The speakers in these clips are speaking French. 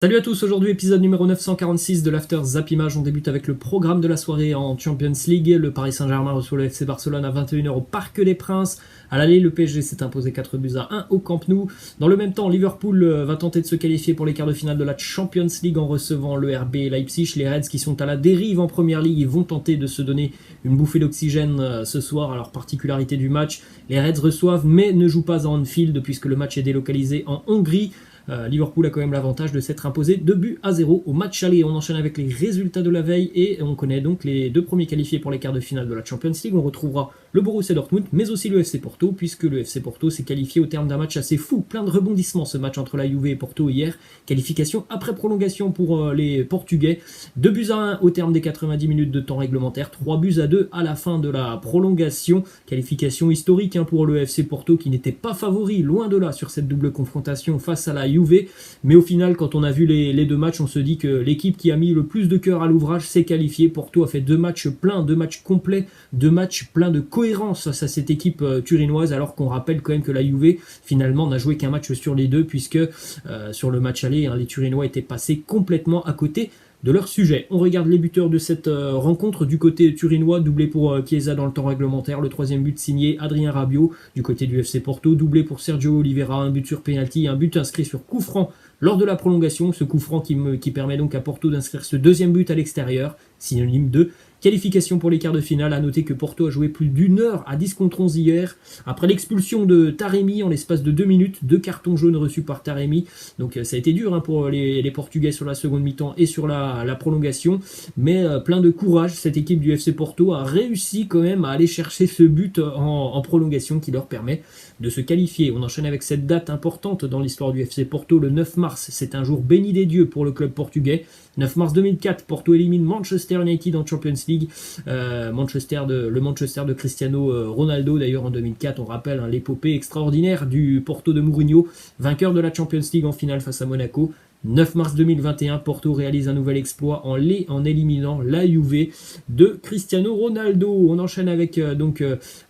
Salut à tous, aujourd'hui épisode numéro 946 de l'After Zap Image. On débute avec le programme de la soirée en Champions League. Le Paris Saint-Germain reçoit le FC Barcelone à 21h au Parc des Princes. À l'aller, le PSG s'est imposé 4-1 au Camp Nou. Dans le même temps, Liverpool va tenter de se qualifier pour les quarts de finale de la Champions League en recevant le RB Leipzig. Les Reds qui sont à la dérive en Première Ligue, ils vont tenter de se donner une bouffée d'oxygène ce soir. Alors, particularité du match, les Reds reçoivent mais ne jouent pas à Anfield puisque le match est délocalisé en Hongrie. Liverpool a quand même l'avantage de s'être imposé 2-0 au match aller. On enchaîne avec les résultats de la veille et on connaît donc les deux premiers qualifiés pour les quarts de finale de la Champions League. On retrouvera le Borussia Dortmund mais aussi le FC Porto, puisque le FC Porto s'est qualifié au terme d'un match assez fou, plein de rebondissements ce match entre la Juve et Porto hier. Qualification après prolongation pour les Portugais. 2-1 au terme des 90 minutes de temps réglementaire, 3-2 à la fin de la prolongation. Qualification historique pour le FC Porto qui n'était pas favori, loin de là, sur cette double confrontation face à la Juve. Mais au final, quand on a vu les deux matchs, on se dit que l'équipe qui a mis le plus de cœur à l'ouvrage s'est qualifiée. Porto a fait deux matchs pleins, deux matchs complets, deux matchs pleins de cohérence face à cette équipe turinoise, alors qu'on rappelle quand même que la Juve finalement n'a joué qu'un match sur les deux, puisque sur le match aller, les Turinois étaient passés complètement à côté de leur sujet. On regarde les buteurs de cette rencontre. Du côté turinois, doublé pour Chiesa dans le temps réglementaire, le troisième but signé Adrien Rabiot. Du côté du FC Porto, doublé pour Sergio Oliveira, un but sur penalty, un but inscrit sur coup franc lors de la prolongation. Ce coup franc qui permet donc à Porto d'inscrire ce deuxième but à l'extérieur, synonyme de qualification pour les quarts de finale. À noter que Porto a joué plus d'une heure à 10 contre 11 hier. Après l'expulsion de Taremi en l'espace de 2 minutes, 2 cartons jaunes reçus par Taremi. Donc ça a été dur pour les Portugais sur la seconde mi-temps et sur la prolongation. Mais plein de courage, cette équipe du FC Porto a réussi quand même à aller chercher ce but en prolongation qui leur permet de se qualifier. On enchaîne avec cette date importante dans l'histoire du FC Porto, le 9 mars. C'est un jour béni des dieux pour le club portugais. 9 mars 2004, Porto élimine Manchester United en Champions League. Le Manchester de Cristiano Ronaldo, d'ailleurs en 2004, on rappelle l'épopée extraordinaire du Porto de Mourinho, vainqueur de la Champions League en finale face à Monaco. 9 mars 2021, Porto réalise un nouvel exploit en éliminant la Juve de Cristiano Ronaldo. On enchaîne avec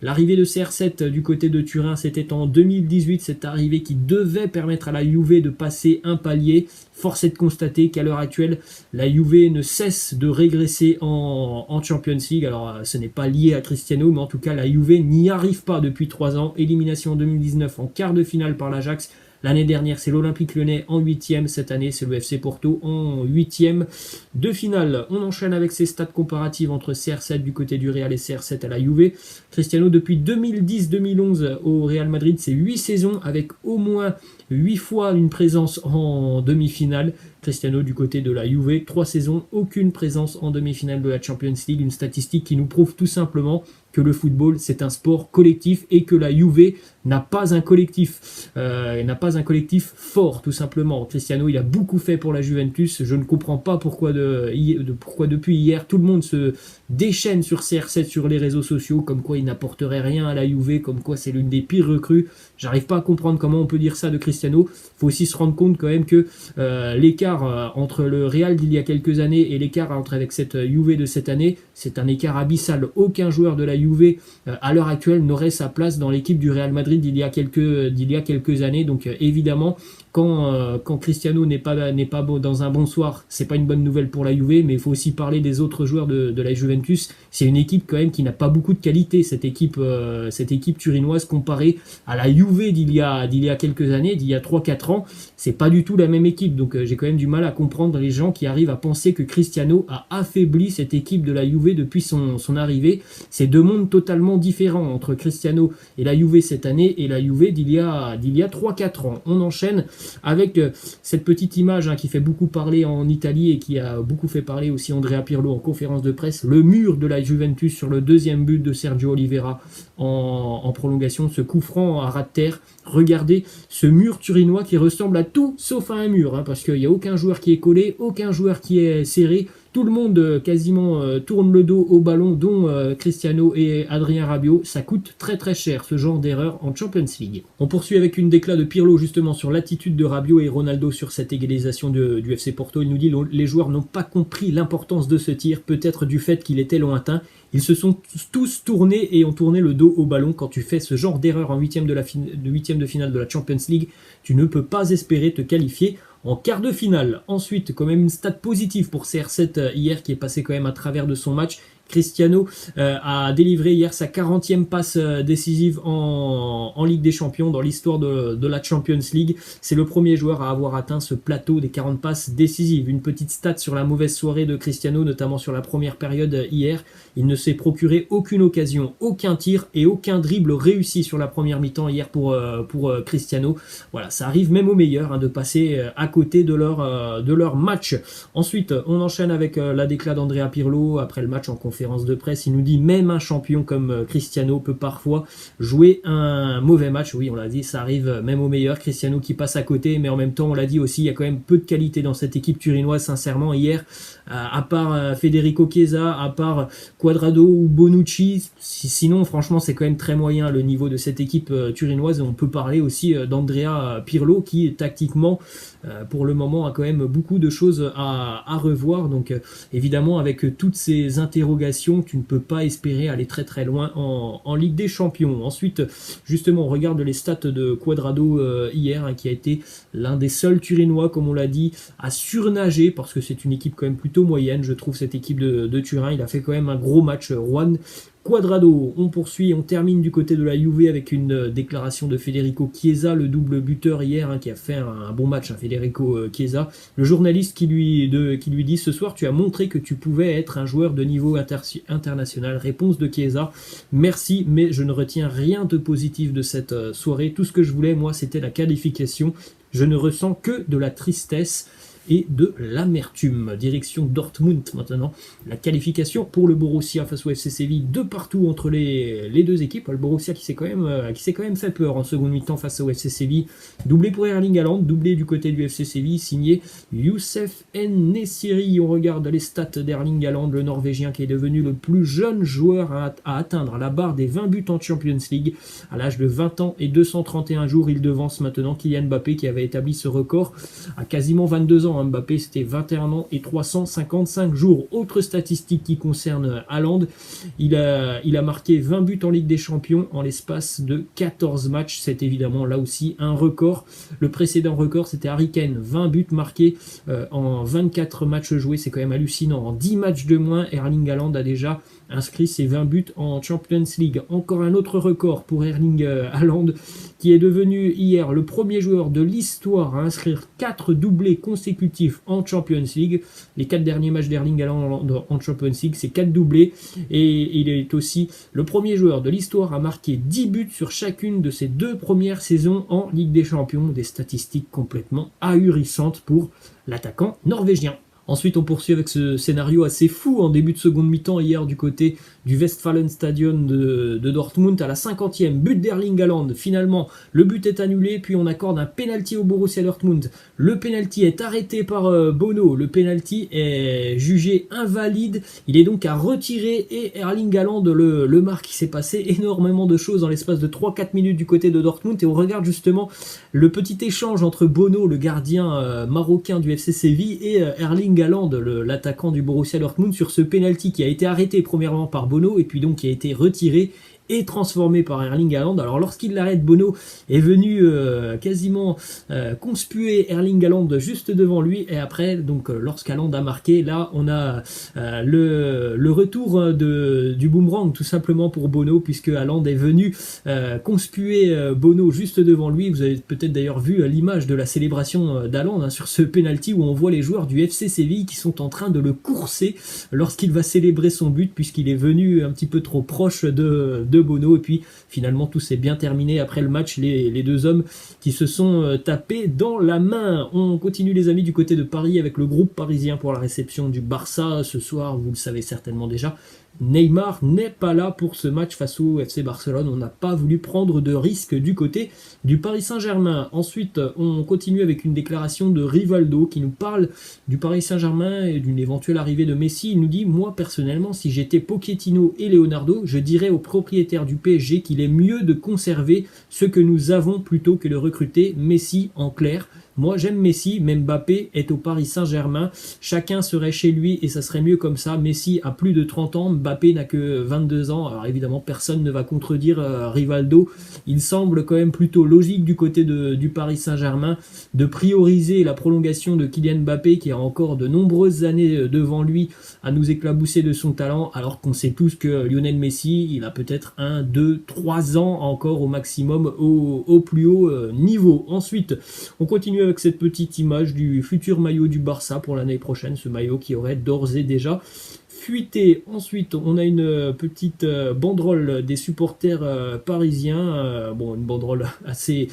l'arrivée de CR7 du côté de Turin. C'était en 2018, cette arrivée qui devait permettre à la Juve de passer un palier. Force est de constater qu'à l'heure actuelle, la Juve ne cesse de régresser en Champions League. Alors, ce n'est pas lié à Cristiano, mais en tout cas, la Juve n'y arrive pas depuis 3 ans. Élimination en 2019 en quart de finale par l'Ajax. L'année dernière, c'est l'Olympique Lyonnais en 8e. Cette année, c'est le FC Porto en 8e de finale. On enchaîne avec ces stats comparatives entre CR7 du côté du Real et CR7 à la Juve. Cristiano, depuis 2010-2011 au Real Madrid, c'est 8 saisons avec au moins 8 fois une présence en demi-finale. Cristiano du côté de la Juve, 3 saisons, aucune présence en demi-finale de la Champions League. Une statistique qui nous prouve tout simplement que le football c'est un sport collectif et que la Juve n'a pas un collectif fort tout simplement. Cristiano il a beaucoup fait pour la Juventus, je ne comprends pas pourquoi depuis hier tout le monde se déchaîne sur CR7 sur les réseaux sociaux, comme quoi il n'apporterait rien à la Juve, comme quoi c'est l'une des pires recrues. J'arrive pas à comprendre comment on peut dire ça de Cristiano. Faut aussi se rendre compte quand même que l'écart entre le Real d'il y a quelques années et l'écart avec cette Juve de cette année, c'est un écart abyssal. Aucun joueur de la Juve à l'heure actuelle n'aurait sa place dans l'équipe du Real Madrid d'il y a quelques années. Donc évidemment, quand Cristiano n'est pas dans un bon soir, c'est pas une bonne nouvelle pour la Juve, mais il faut aussi parler des autres joueurs de la Juventus. C'est une équipe quand même qui n'a pas beaucoup de qualité, cette équipe turinoise comparée à la Juve d'il y a quelques années, d'il y a 3-4 ans. C'est pas du tout la même équipe, donc j'ai quand même du mal à comprendre les gens qui arrivent à penser que Cristiano a affaibli cette équipe de la Juve depuis son arrivée. C'est deux mondes totalement différents entre Cristiano et la Juve cette année et la Juve d'il y a 3-4 ans. On enchaîne avec cette petite image qui fait beaucoup parler en Italie et qui a beaucoup fait parler aussi Andrea Pirlo en conférence de presse, le mur de la Juventus sur le deuxième but de Sergio Oliveira en prolongation, ce coup franc à ras de terre. Regardez ce mur turinois qui ressemble à tout sauf à un mur, parce qu'il n'y a aucun joueur qui est collé, aucun joueur qui est serré. Tout le monde quasiment tourne le dos au ballon, dont Cristiano et Adrien Rabiot. Ça coûte très très cher ce genre d'erreur en Champions League. On poursuit avec une déclat de Pirlo justement sur l'attitude de Rabiot et Ronaldo sur cette égalisation du FC Porto. Il nous dit les joueurs n'ont pas compris l'importance de ce tir, peut-être du fait qu'il était lointain. Ils se sont tous tournés et ont tourné le dos au ballon. Quand tu fais ce genre d'erreur en huitième de finale de la Champions League, tu ne peux pas espérer te qualifier en quart de finale. Ensuite, quand même une stat positive pour CR7 hier qui est passé quand même à travers de son match. Cristiano a délivré hier sa 40e passe décisive en Ligue des Champions dans l'histoire de la Champions League. C'est le premier joueur à avoir atteint ce plateau des 40 passes décisives. Une petite stat sur la mauvaise soirée de Cristiano, notamment sur la première période hier. Il ne s'est procuré aucune occasion, aucun tir et aucun dribble réussi sur la première mi-temps hier pour Cristiano. Voilà, ça arrive même aux meilleurs de passer à côté de leur match. Ensuite, on enchaîne avec la déclat d'Andrea Pirlo après le match en conférence de presse. Il nous dit même un champion comme Cristiano peut parfois jouer un mauvais match. Oui, on l'a dit, ça arrive même aux meilleurs. Cristiano qui passe à côté, mais en même temps, on l'a dit aussi, il y a quand même peu de qualité dans cette équipe turinoise, sincèrement. Hier, à part Federico Chiesa, à part Cuadrado ou Bonucci, sinon, franchement, c'est quand même très moyen le niveau de cette équipe turinoise. On peut parler aussi d'Andrea Pirlo qui, tactiquement, pour le moment, a quand même beaucoup de choses à revoir. Donc, évidemment, avec toutes ces interrogations, tu ne peux pas espérer aller très très loin en Ligue des Champions. Ensuite, justement, on regarde les stats de Cuadrado hier, qui a été l'un des seuls Turinois, comme on l'a dit, à surnager, parce que c'est une équipe quand même plutôt moyenne, je trouve, cette équipe de Turin. Il a fait quand même un gros match, Juan Cuadrado. On poursuit, on termine du côté de la Juve avec une déclaration de Federico Chiesa, le double buteur hier, qui a fait un bon match, Federico Chiesa. Le journaliste qui lui dit: ce soir tu as montré que tu pouvais être un joueur de niveau international. Réponse de Chiesa: merci, mais je ne retiens rien de positif de cette soirée. Tout ce que je voulais, moi, c'était la qualification. Je ne ressens que de la tristesse et de l'amertume. Direction Dortmund maintenant. La qualification pour le Borussia face au FC Séville, de partout entre les deux équipes. Le Borussia qui s'est quand même fait peur en seconde mi-temps face au FC Séville. Doublé pour Erling Haaland, doublé du côté du FC Séville, signé Youssef En-Nesyri. On regarde les stats d'Erling Haaland, le Norvégien qui est devenu le plus jeune joueur à atteindre la barre des 20 buts en Champions League. À l'âge de 20 ans et 231 jours, il devance maintenant Kylian Mbappé qui avait établi ce record à quasiment 22 ans. Mbappé, c'était 21 ans et 355 jours. Autre statistique qui concerne Haaland, il a marqué 20 buts en Ligue des Champions en l'espace de 14 matchs. C'est évidemment là aussi un record. Le précédent record, c'était Harry Kane, 20 buts marqués en 24 matchs joués. C'est quand même hallucinant. En 10 matchs de moins, Erling Haaland a déjà inscrit ses 20 buts en Champions League. Encore un autre record pour Erling Haaland, qui est devenu hier le premier joueur de l'histoire à inscrire 4 doublés consécutifs en Champions League. Les 4 derniers matchs d'Erling Haaland en Champions League, c'est 4 doublés. Et il est aussi le premier joueur de l'histoire à marquer 10 buts sur chacune de ses 2 premières saisons en Ligue des Champions. Des statistiques complètement ahurissantes pour l'attaquant norvégien. Ensuite, on poursuit avec ce scénario assez fou en début de seconde mi-temps hier du côté du Westfalenstadion de Dortmund. À la 50e, but d'Erling Haaland. Finalement, le but est annulé, puis on accorde un penalty au Borussia Dortmund. Le penalty est arrêté par Bono. Le penalty est jugé invalide. Il est donc à retirer et Erling Haaland le marque. Il s'est passé énormément de choses dans l'espace de 3-4 minutes du côté de Dortmund. Et on regarde justement le petit échange entre Bono, le gardien marocain du FC Séville, et Erling Haaland, l'attaquant du Borussia Dortmund, sur ce penalty qui a été arrêté premièrement par Bono et puis donc qui a été retiré et transformé par Erling Haaland. Alors lorsqu'il l'arrête, Bono est venu quasiment conspuer Erling Haaland juste devant lui, et après, donc lorsqu'Haaland a marqué, là on a le retour du boomerang tout simplement pour Bono, puisque Haaland est venu conspuer Bono juste devant lui. Vous avez peut-être d'ailleurs vu l'image de la célébration d'Haaland sur ce penalty où on voit les joueurs du FC Séville qui sont en train de le courser lorsqu'il va célébrer son but, puisqu'il est venu un petit peu trop proche de Bono. Et puis finalement tout s'est bien terminé après le match, les deux hommes qui se sont tapés dans la main. On continue les amis du côté de Paris avec le groupe parisien pour la réception du Barça ce soir. Vous le savez certainement déjà, Neymar n'est pas là pour ce match face au FC Barcelone. On n'a pas voulu prendre de risque du côté du Paris Saint-Germain. Ensuite, on continue avec une déclaration de Rivaldo qui nous parle du Paris Saint-Germain et d'une éventuelle arrivée de Messi. Il nous dit: moi personnellement, si j'étais Pochettino et Leonardo, je dirais aux propriétaires du PSG qu'il est mieux de conserver ce que nous avons plutôt que de recruter Messi. En clair, Moi j'aime Messi, mais Mbappé est au Paris Saint-Germain. Chacun serait chez lui et ça serait mieux comme ça. Messi a plus de 30 ans, Mbappé n'a que 22 ans. Alors évidemment, personne ne va contredire Rivaldo. Il semble quand même plutôt logique du côté du Paris Saint-Germain de prioriser la prolongation de Kylian Mbappé qui a encore de nombreuses années devant lui à nous éclabousser de son talent, alors qu'on sait tous que Lionel Messi, il a peut-être 1, 2, 3 ans encore au maximum au plus haut niveau. Ensuite, on continue avec cette petite image du futur maillot du Barça pour l'année prochaine, ce maillot qui aurait d'ores et déjà fuité. Ensuite, on a une petite banderole des supporters parisiens. Bon, une banderole assez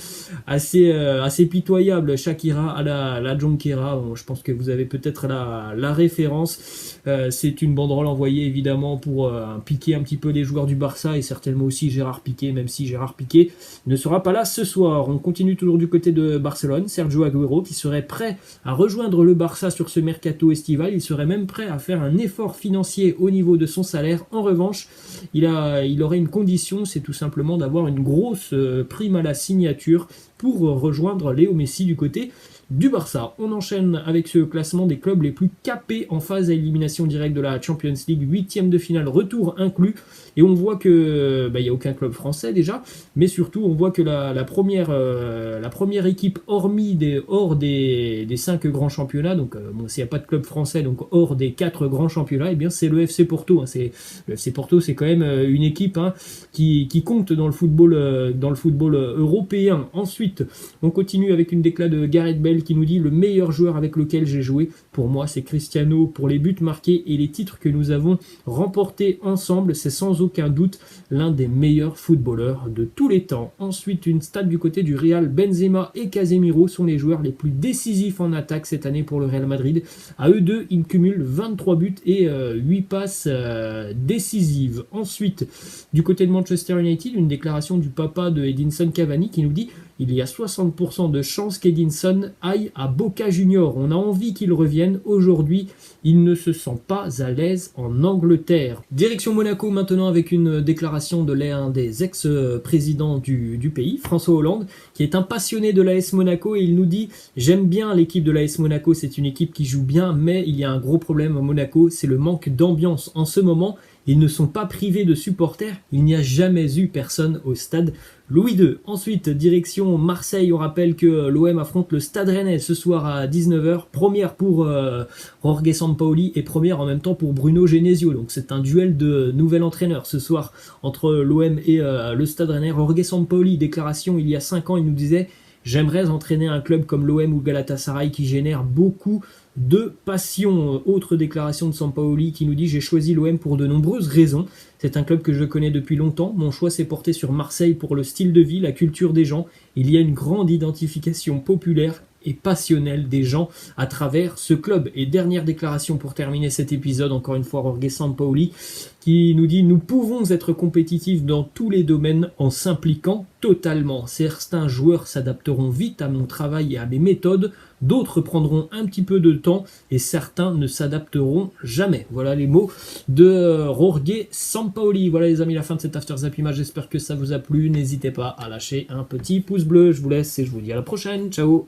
pitoyable. Shakira à la Jonquera. Bon, je pense que vous avez peut-être la référence. C'est une banderole envoyée évidemment pour piquer un petit peu les joueurs du Barça et certainement aussi Gérard Piqué, même si Gérard Piqué ne sera pas là ce soir. On continue toujours du côté de Barcelone. Sergio Agüero qui serait prêt à rejoindre le Barça sur ce mercato estival. Il serait même prêt à faire un effort financier au niveau de son salaire. En revanche, il aurait une condition, c'est tout simplement d'avoir une grosse prime à la signature pour rejoindre Léo Messi du côté du Barça. On enchaîne avec ce classement des clubs les plus capés en phase à élimination directe de la Champions League, 8e de finale, retour inclus, et on voit que il n'y a aucun club français déjà, mais surtout on voit que la première équipe hors des 5 grands championnats, donc s'il n'y a pas de club français, donc hors des 4 grands championnats, et bien c'est le FC Porto. Le FC Porto, c'est quand même une équipe qui compte dans le football européen. Ensuite, on continue avec une déclat de Gareth Bale qui nous dit: le meilleur joueur avec lequel j'ai joué, pour moi c'est Cristiano, pour les buts marqués et les titres que nous avons remportés ensemble, c'est sans aucun doute l'un des meilleurs footballeurs de tous les temps. Ensuite, une stat du côté du Real: Benzema et Casemiro sont les joueurs les plus décisifs en attaque cette année pour le Real Madrid. À eux deux, ils cumulent 23 buts et 8 passes décisives. Ensuite, du côté de Manchester United, une déclaration du papa de Edinson Cavani qui nous dit: il y a 60% de chances qu'Edinson aille à Boca Juniors. On a envie qu'il revienne. Aujourd'hui, il ne se sent pas à l'aise en Angleterre. Direction Monaco maintenant avec une déclaration de l'un des ex-présidents du pays, François Hollande, qui est un passionné de l'AS Monaco et il nous dit: j'aime bien l'équipe de l'AS Monaco, c'est une équipe qui joue bien, mais il y a un gros problème à Monaco, c'est le manque d'ambiance en ce moment. Ils ne sont pas privés de supporters, il n'y a jamais eu personne au stade Louis II. Ensuite, direction Marseille, on rappelle que l'OM affronte le Stade Rennais ce soir à 19h. Première pour Jorge Sampaoli et première en même temps pour Bruno Genesio. Donc c'est un duel de nouvel entraîneur ce soir entre l'OM et le Stade Rennais. Jorge Sampaoli, déclaration il y a 5 ans, il nous disait: j'aimerais entraîner un club comme l'OM ou Galatasaray qui génère beaucoup de passion. Autre déclaration de Sampaoli qui nous dit: j'ai choisi l'OM pour de nombreuses raisons. C'est un club que je connais depuis longtemps. Mon choix s'est porté sur Marseille pour le style de vie, la culture des gens. Il y a une grande identification populaire et passionnelle des gens à travers ce club. Et dernière déclaration pour terminer cet épisode, encore une fois Jorge Sampaoli qui nous dit: nous pouvons être compétitifs dans tous les domaines en s'impliquant totalement. Certains joueurs s'adapteront vite à mon travail et à mes méthodes, d'autres prendront un petit peu de temps et certains ne s'adapteront jamais. Voilà les mots de Jorge Sampaoli. Voilà les amis, la fin de cet After Zappima, j'espère que ça vous a plu. N'hésitez pas à lâcher un petit pouce bleu. Je vous laisse et je vous dis à la prochaine. Ciao.